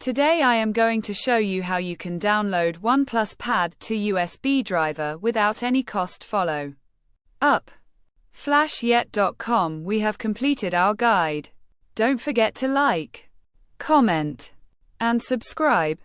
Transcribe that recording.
Today I am going to show you how you can download OnePlus Pad to USB driver without any cost. Follow up. Flashyet.com. We have completed our guide. Don't forget to like, comment, and subscribe.